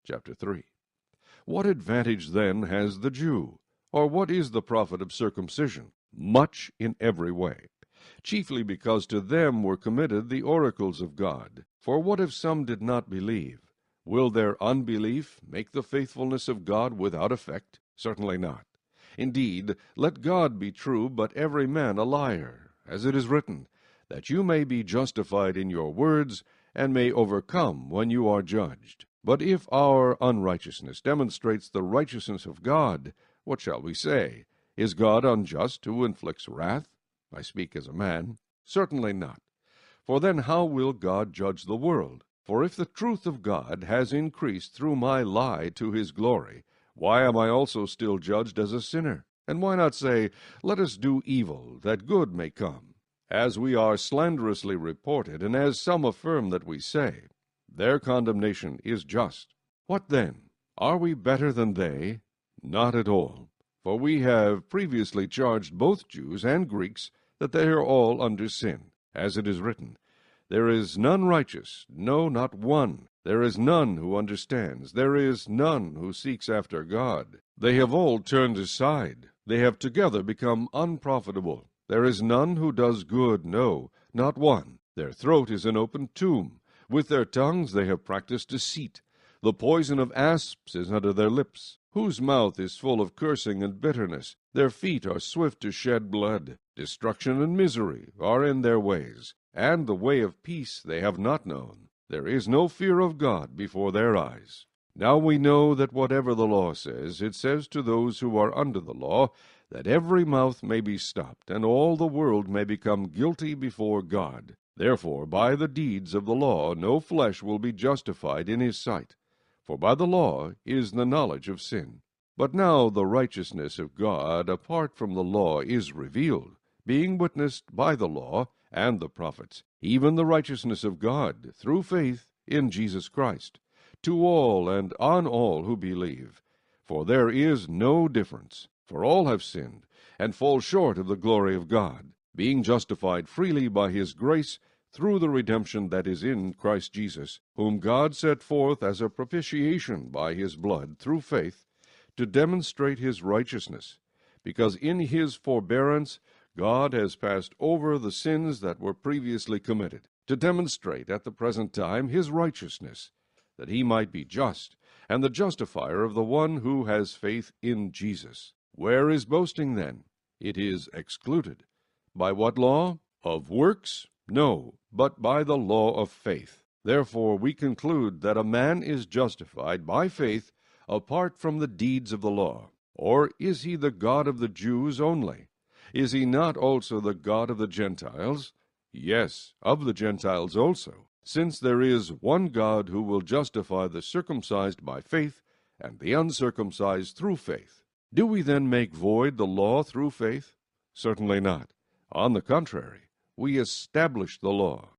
chapter 3. What advantage then has the Jew? Or what is the profit of circumcision? Much in every way, chiefly because to them were committed the oracles of God. For what if some did not believe? Will their unbelief make the faithfulness of God without effect? Certainly not. Indeed, let God be true, but every man a liar, as it is written, that you may be justified in your words, and may overcome when you are judged. But if our unrighteousness demonstrates the righteousness of God, what shall we say? Is God unjust who inflicts wrath? I speak as a man. Certainly not. For then how will God judge the world? For if the truth of God has increased through my lie to his glory, why am I also still judged as a sinner? And why not say, let us do evil, that good may come? As we are slanderously reported, and as some affirm that we say, their condemnation is just. What then? Are we better than they? Not at all. For we have previously charged both Jews and Greeks that they are all under sin. As it is written, there is none righteous, no, not one. There is none who understands. There is none who seeks after God. They have all turned aside. They have together become unprofitable. There is none who does good, no, not one. Their throat is an open tomb. With their tongues they have practiced deceit. The poison of asps is under their lips, whose mouth is full of cursing and bitterness. Their feet are swift to shed blood. Destruction and misery are in their ways, and the way of peace they have not known. There is no fear of God before their eyes. Now we know that whatever the law says, it says to those who are under the law, that every mouth may be stopped, and all the world may become guilty before God. Therefore, by the deeds of the law, no flesh will be justified in his sight. For by the law is the knowledge of sin. But now the righteousness of God apart from the law is revealed, being witnessed by the law and the prophets, even the righteousness of God through faith in Jesus Christ, to all and on all who believe. For there is no difference, for all have sinned, and fall short of the glory of God, being justified freely by his grace through the redemption that is in Christ Jesus, whom God set forth as a propitiation by his blood through faith, to demonstrate his righteousness, because in his forbearance God has passed over the sins that were previously committed, to demonstrate at the present time his righteousness, that he might be just, and the justifier of the one who has faith in Jesus. Where is boasting then? It is excluded. By what law? Of works? No, but by the law of faith. Therefore we conclude that a man is justified by faith apart from the deeds of the law. Or is he the God of the Jews only? Is he not also the God of the Gentiles? Yes, of the Gentiles also, since there is one God who will justify the circumcised by faith, and the uncircumcised through faith. Do we then make void the law through faith? Certainly not. On the contrary, we establish the law.